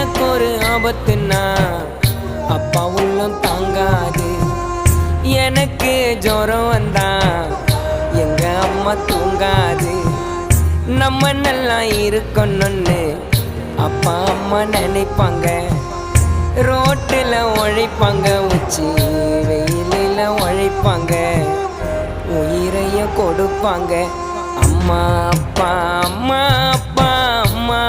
எனக்கு ஒரு ஆபத்துன்னா அப்பா உள்ளம் தாங்காது. எனக்கு ஜுரம் வந்தா எங்க அம்மா தூங்காது. நம்ம நல்லா இருக்கணும்னு அப்பா அம்மா நினைப்பாங்க. ரோட்டில் உழைப்பாங்க, உச்சி வெயிலில் உழைப்பாங்க, உயிரைய கொடுப்பாங்க. அம்மா அப்பா அம்மா அப்பா அம்மா.